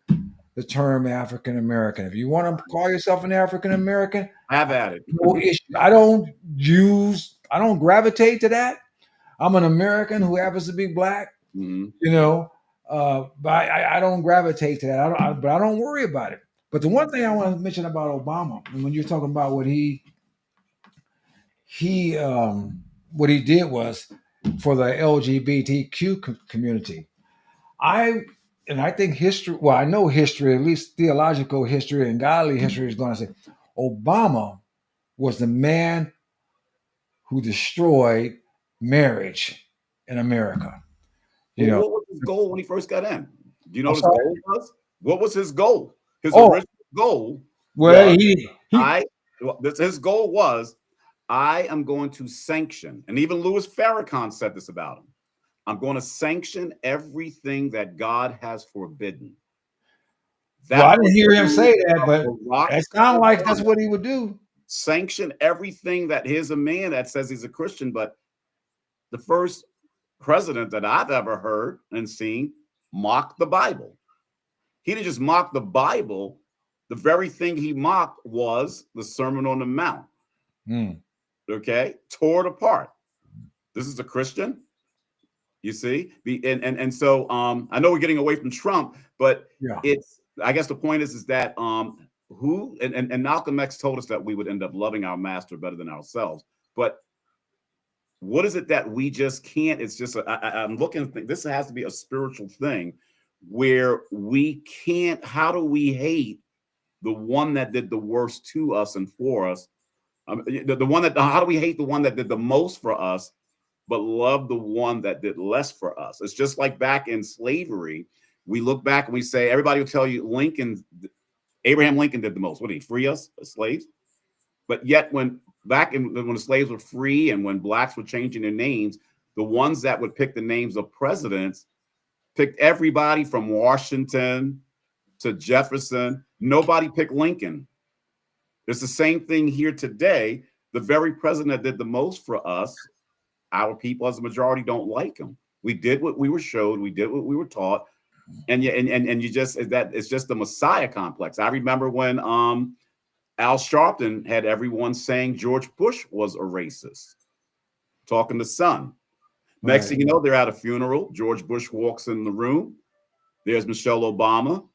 the term African American. If you want to call yourself an African American, Have at it. no issue. I don't gravitate to that. I'm an American who happens to be black, Hmm. you know, but I don't gravitate to that. But I don't worry about it. But the one thing I want to mention about Obama, and when you're talking about he what he did was for the LGBTQ community, I I think history. Well, I know history, at least theological history and godly history, is going to say Obama was the man who destroyed marriage in America. You Well, know, what was his goal when he first got in? Do you know I'm what his sorry. goal was? What was his goal? His Oh, original goal well, was he I. His goal was I am going to sanction, and even Louis Farrakhan said this about him. I'm going to sanction everything that God has forbidden. well, That I was didn't hear him say that, but Barack it sounded like that's Obama. what he would do. Sanction everything that here's a man that says he's a Christian, but the first president that I've ever heard and seen mock the Bible. He didn't just mock the Bible. The very thing he mocked was the Sermon on the Mount. Hmm. Okay, tore it apart. This is a Christian, you see. And so I know we're getting away from Trump, but Yeah. it's I guess the point is that who and Malcolm X told us that we would end up loving our master better than ourselves. But what is it that we just can't? It's just I'm looking. This has to be a spiritual thing where we can't. How do we hate the one that did the worst to us and for us? The one that how do we hate the one that did the most for us, but love the one that did less for us? It's just like back in slavery. We look back and we say everybody will tell you Abraham Lincoln did the most. What did he free us as slaves? But yet, when the slaves were free and when blacks were changing their names, the ones that would pick the names of presidents picked everybody from Washington to Jefferson. Nobody picked Lincoln. It's the same thing here today. The very president that did the most for us, our people as a majority don't like him. We did what we were showed. We did what we were taught. And you just that it's just the Messiah complex. I remember when Al Sharpton had everyone saying George Bush was a racist, talking to Son. Next Right. thing you know, they're at a funeral. George Bush walks in the room. There's Michelle Obama.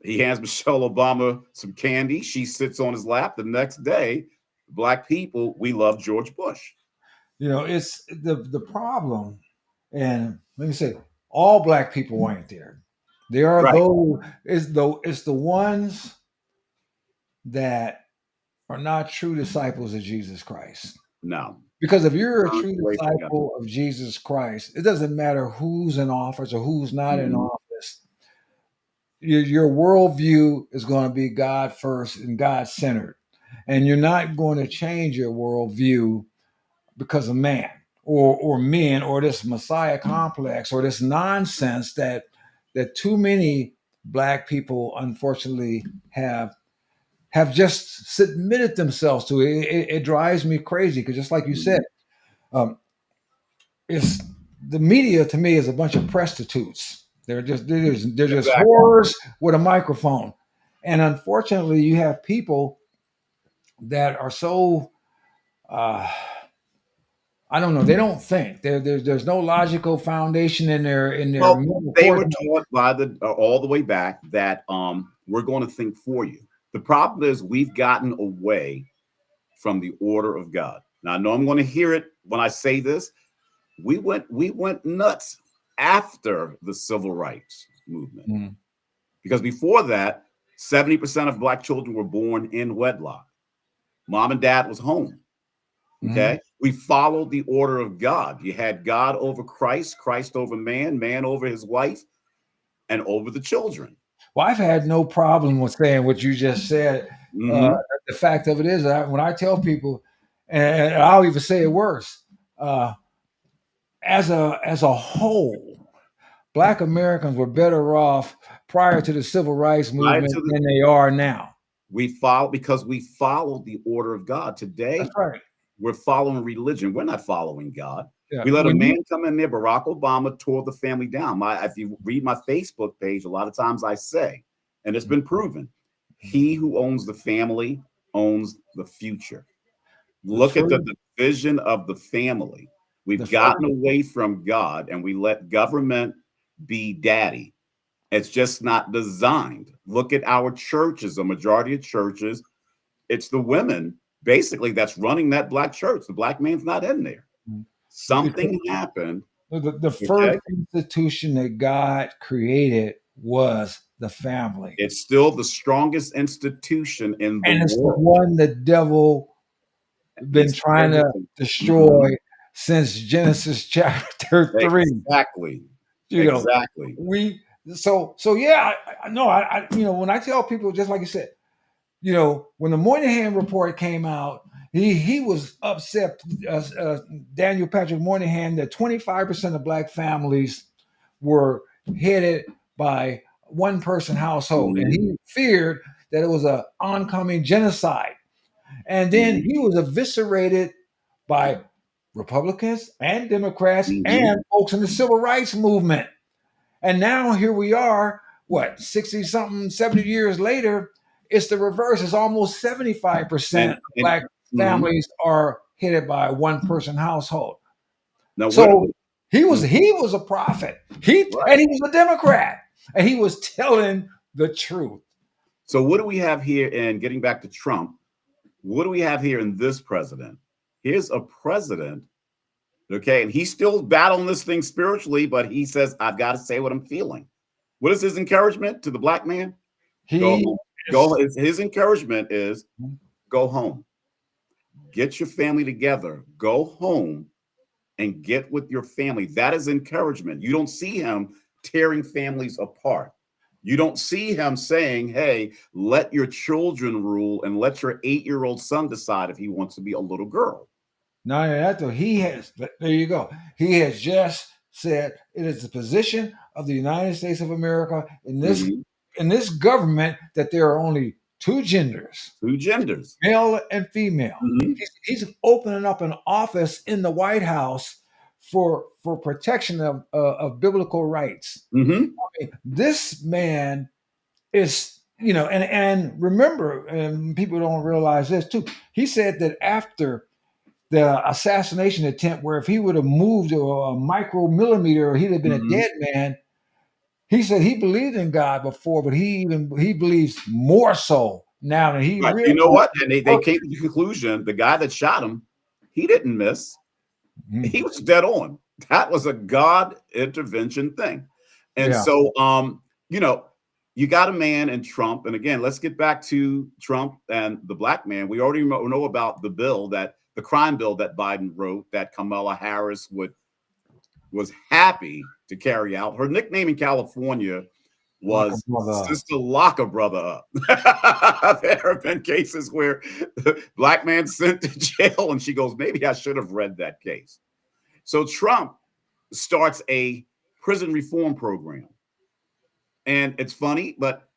He hands Michelle Obama some candy. She sits on his lap. The next day, black people, we love George Bush. It's the problem, and let me say, all black people ain't there. There are Right. those. It's the ones that are not true disciples of Jesus Christ. No. Because if you're a Turn true away from him. disciple of Jesus Christ, it doesn't matter who's in office or who's not in Mhm. office. Your worldview is going to be God first and God centered. And you're not going to change your worldview because of man or men or this Messiah complex or this nonsense that too many black people unfortunately have just submitted themselves to. It drives me crazy because just like you said, Mhm. um, it's the media to me is a bunch of prostitutes. They're just Exactly. whores with a microphone, and unfortunately, you have people that are so uh, I don't know. They don't think. There's no logical foundation in their Well, mental they cortex. were taught by the all the way back that we're going to think for you. The problem is we've gotten away from the order of God. Now I know I'm going to hear it when I say this. We went nuts after the civil rights movement Mm. because before that, 70% of black children were born in wedlock. Mom and dad was home. Mhm. Okay. We followed the order of God. You had God over Christ, Christ over man, man over his wife, and over the children. Well, I've had no problem with saying what you just said. Uh, Hmm. the fact of it is, when I tell people, and I'll even say it worse, uh, as a whole, Black Americans were better off prior to the civil rights Right movement to the than they are now. we follow because we followed the order of God. That's Today, right. we're following religion. We're not following God. Yeah. We let a When man you come in there. Barack Obama tore the family down. If you read my Facebook page, a lot of times I say, and it's been proven, he who owns the family owns the future. the Look at first, the division of the family. the We've first, gotten away from God and we let government be daddy. It's just not designed. Look at our churches. A majority of churches, it's the women basically that's running that black church. The black man's not in there. Something happened. the first Okay. institution that God created was the family, It's still the strongest institution in the and it's the world. one the devil been He's trying to everything. destroy Mhm. since Genesis chapter 3. Exactly. You know, Exactly. we so yeah. No, when I tell people, just like you said, when the Moynihan report came out, he was upset. Daniel Patrick Moynihan, that 25% of black families were headed by one person household, and Mhm. he feared that it was a oncoming genocide. And then Mhm. he was eviscerated by Republicans and Democrats Mhm. and folks in the civil rights movement. And now here we are, what, 60 something, 70 years later, it's the reverse. It's almost 75% of And black mhm. families are headed by a one person household. Now where do So we he was mhm. he was a prophet. And Right. he was a Democrat. And he was telling the truth. So what do we have here in getting back to Trump? What do we have here in this president? Here's a president, okay, and he's still battling this thing spiritually, but he says, I've got to say what I'm feeling. What is his encouragement to the black man? Go He home. is His encouragement is go home. Get your family together. Go home and get with your family. That is encouragement. You don't see him tearing families apart. You don't see him saying, hey, let your children rule and let your 8-year-old son decide if he wants to be a little girl. not only that though, he has there you go. He has just said it is the position of the United States of America Mhm. in this government that there are only two genders, Two genders. male and female. Mhm. He's opening up an office in the White House for protection of biblical rights. Mhm. This man is, and remember, and people don't realize this too. He said that after the assassination attempt, where if he would have moved a micromillimeter, he'd have been a Mhm. dead man. He said he believed in God before, but he believes more so now, and he Right. You realized. know what? And they came to the conclusion the guy that shot him, he didn't miss. Mhm. He was dead on. That was a God intervention thing. And Yeah, so you know, you got a man in Trump. And again, let's get back to Trump and the black man. We already know about the crime bill that Biden wrote that Kamala Harris was happy to carry out. Her nickname in California like a was brother. Sister Lock a Brother Up. There have been cases where black man sent to jail, and she goes, maybe I should have read that case. So Trump starts a prison reform program. And it's funny, but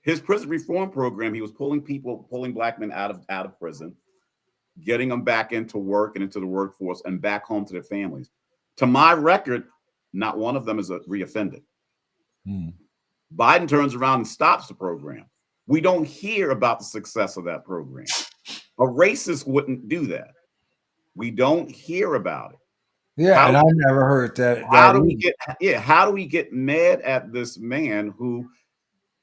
his prison reform program, he was pulling black men out of prison, getting them back into work and into the workforce and back home to their families. To my record, not one of them is a reoffended. Hmm. Biden turns around and stops the program. We don't hear about the success of that program. A racist wouldn't do that. We don't hear about it. Yeah, How and I never heard that how that do we either. get how do we get mad at this man who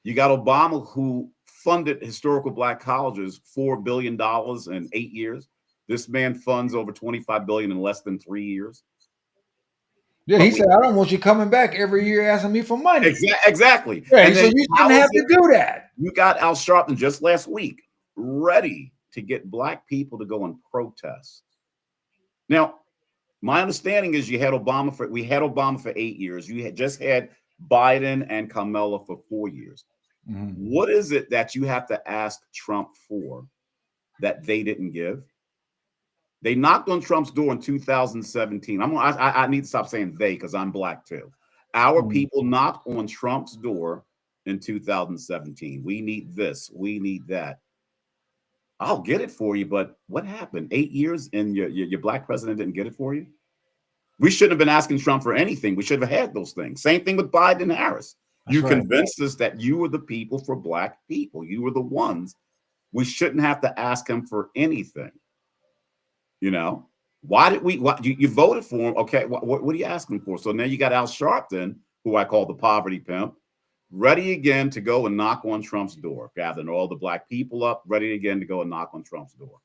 you got Obama who funded historical black colleges $4 billion in 8 years. This man funds over 25 billion in less than 3 years. Yeah, he But we said, I don't want you coming back every year asking me for money. exactly. Yeah, he And then said you shouldn't how is have to it do that. you got Al Sharpton just last week ready to get black people to go and protest? Now, my understanding is we had Obama for 8 years. You had just had Biden and Kamala for 4 years. Mhm. What is it that you have to ask Trump for that they didn't give? They knocked on Trump's door in 2017. I need to stop saying they because I'm black too. Our Mhm. people knocked on Trump's door in 2017. We need this. We need that. I'll get it for you, but what happened? 8 years and your black president didn't get it for you? We shouldn't have been asking Trump for anything. We should have had those things. Same thing with Biden and Harris. That's You right. convinced us that you were the people for black people. You were the ones. We shouldn't have to ask him for anything. You know, why did we? What you voted for him? Okay, what are you asking for? So now you got Al Sharpton, who I call the poverty pimp, ready again to go and knock on Trump's door, gathering all the black people up, ready again to go and knock on Trump's door.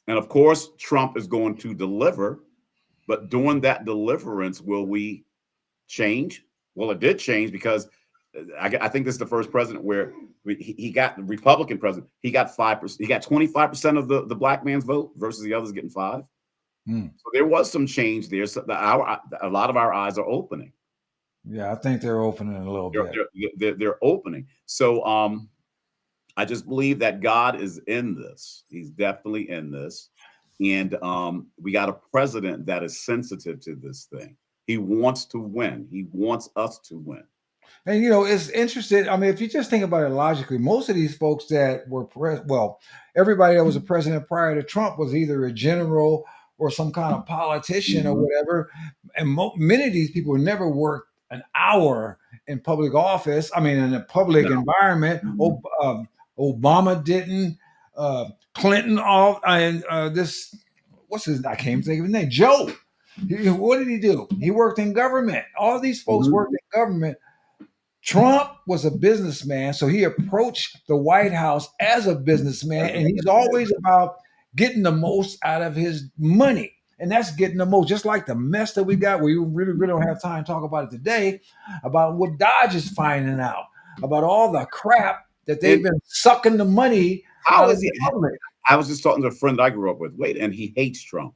And of course, Trump is going to deliver, but during that deliverance, will we change? Well, it did change because I think this is the first president where he got the Republican president. He got 5%. He got 25% of the black man's vote versus the others getting 5. Mm. So there was some change there. So a lot of our eyes are opening. Yeah, I think they're opening a little bit. They're opening. So I just believe that God is in this. He's definitely in this. And we got a president that is sensitive to this thing. He wants to win. He wants us to win. And it's interesting. I mean, if you just think about it logically, most of these folks that were everybody that was a president prior to Trump was either a general or some kind of politician or Mhm. whatever. And many of these people never worked an hour in public office. I mean, in a public No. environment. Mhm. Obama didn't. Clinton, all and this. What's his? I can't even think of his name. Joe. What did he do? He worked in government. All these folks worked Mhm. in government. Trump was a businessman, so he approached the White House as a businessman, and he's always about getting the most out of his money. And that's getting the most, just like the mess that we got. We really don't have time to talk about it today, about what Dodge is finding out, about all the crap that they've And been sucking the money how out of is the he? public. I was just talking to a friend I grew up with. Wait, and he hates Trump.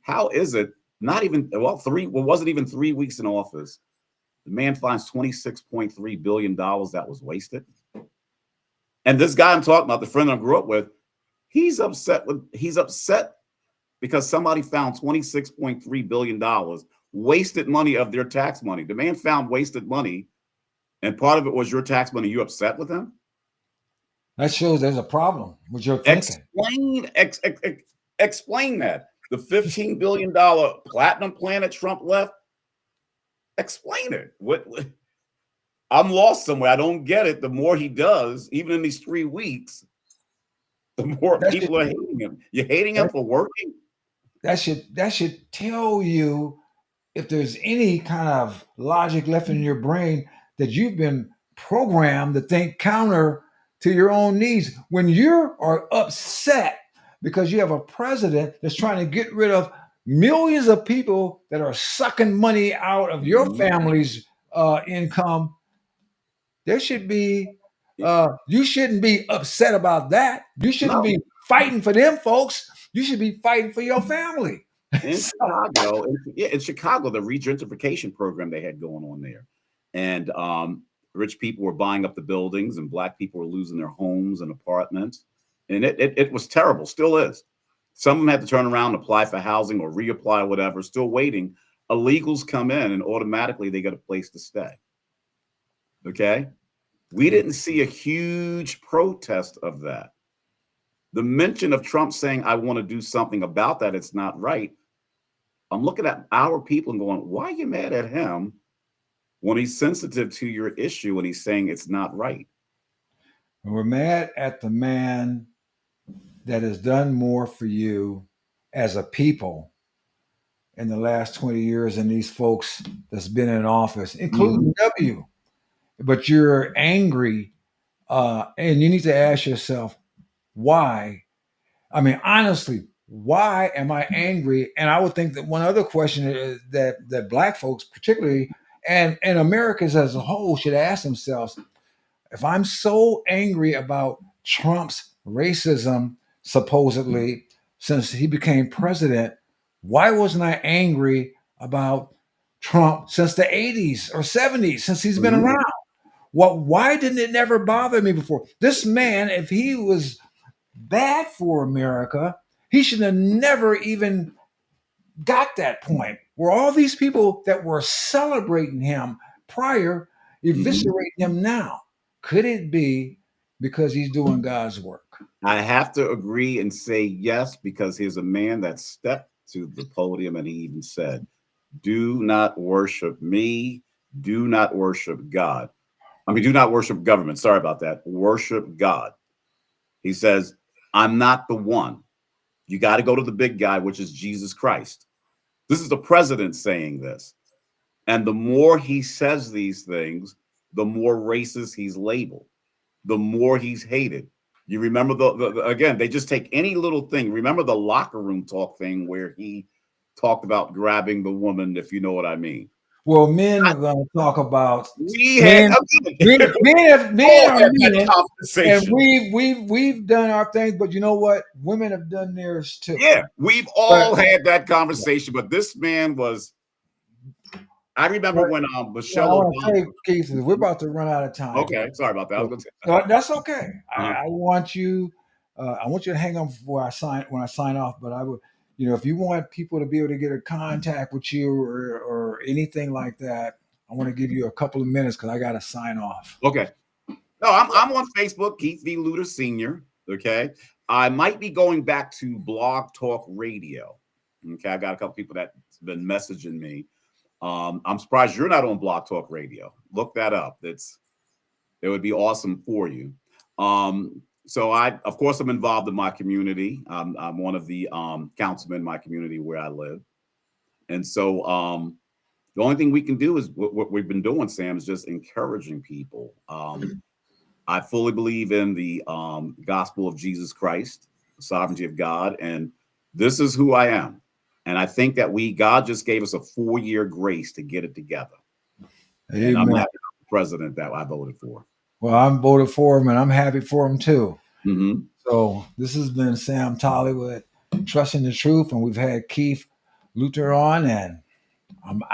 How is it? Not even wasn't even 3 weeks in office. The man finds $26.3 billion that was wasted. And this guy I'm talking about, the friend I grew up with, he's upset because somebody found $26.3 billion wasted money of their tax money. The man found wasted money, and part of it was your tax money. You upset with him? That shows there's a problem with your thinking. Explain that. The $15 billion platinum plan that Trump left. Explain it. What I'm lost somewhere. I don't get it. The more he does, even in these 3 weeks, the more That should people are hating him. You're hating him that, for working? that should tell you if there's any kind of logic left in your brain that you've been programmed to think counter to your own needs. When you are upset because you have a president that's trying to get rid of millions of people that are sucking money out of your Mhm. family's income, there should be you shouldn't be upset about that. You shouldn't No, be fighting for them folks. You should be fighting for your family. in So, Chicago, in Chicago, the regentrification program they had going on there, and rich people were buying up the buildings, and black people were losing their homes and apartments, and it was terrible. Still is. Some of them had to turn around and apply for housing or reapply, or whatever. Still waiting. Illegals come in, and automatically they get a place to stay. Okay, we didn't see a huge protest of that. The mention of Trump saying, "I want to do something about that," it's not right. I'm looking at our people and going, why are you mad at him when he's sensitive to your issue and he's saying it's not right? we're mad at the man that has done more for you as a people in the last 20 years than these folks that's been in office, Mhm. including W. But you're angry And you need to ask yourself, why? I mean, honestly, why am I angry? And I would think that one other question is that Black folks, particularly, and Americans as a whole, should ask themselves: if I'm so angry about Trump's racism, supposedly, since he became president, why wasn't I angry about Trump since the 80s or 70s, since he's been Mhm. around? Why didn't it never bother me before? This man, if he was bad for America, he should have never even got that point where all these people that were celebrating him prior Mhm. eviscerate him now. Could it be because he's doing God's work? I have to agree and say yes, because he's a man that stepped to the podium and he even said, "Do not worship me. Do not worship God. I mean, do not worship government. Sorry about that. Worship God." He says, "I'm not the one. You got to go to the big guy, which is Jesus Christ." This is the president saying this. And the more he says these things, the more racist he's labeled, the more he's hated. You remember again, they just take any little thing. Remember the locker room talk thing where he talked about grabbing the woman, if you know what I mean. Well, men are going to talk about We had men. Men, again, men all are had that men, and conversation. we've done our things. But you know what? Women have done theirs too. Yeah, we've But all had that conversation, but this man was. I remember but when well, I Michelle want to tell Obama. you, Keith, is we're about to run out of time here. Okay, sorry about that. I was So, going to so that's okay. say, I want you. I want you to hang on before I sign when I sign off. But I would, if you want people to be able to get in contact with you or anything like that, I want to give you a couple of minutes because I got to sign off. okay. No, I'm on Facebook, Keith V. Lewter Sr. Okay. I might be going back to Blog Talk Radio. Okay. I got a couple people that's been messaging me. I'm surprised you're not on Blog Talk Radio. Look that up. It would be awesome for you. So of course, I'm involved in my community. I'm one of the councilmen in my community where I live. And so the only thing we can do is what we've been doing, Sam, is just encouraging people. I fully believe in the gospel of Jesus Christ, the sovereignty of God, and this is who I am. And I think that God just gave us a 4-year grace to get it together. And I'm Amen. happy with the president that I voted for. Well, I'm voted for him, and I'm happy for him too. Mm-hmm. So this has been Sam Tolley with Trusting the Truth, and we've had Keith Luther on, and I'm out.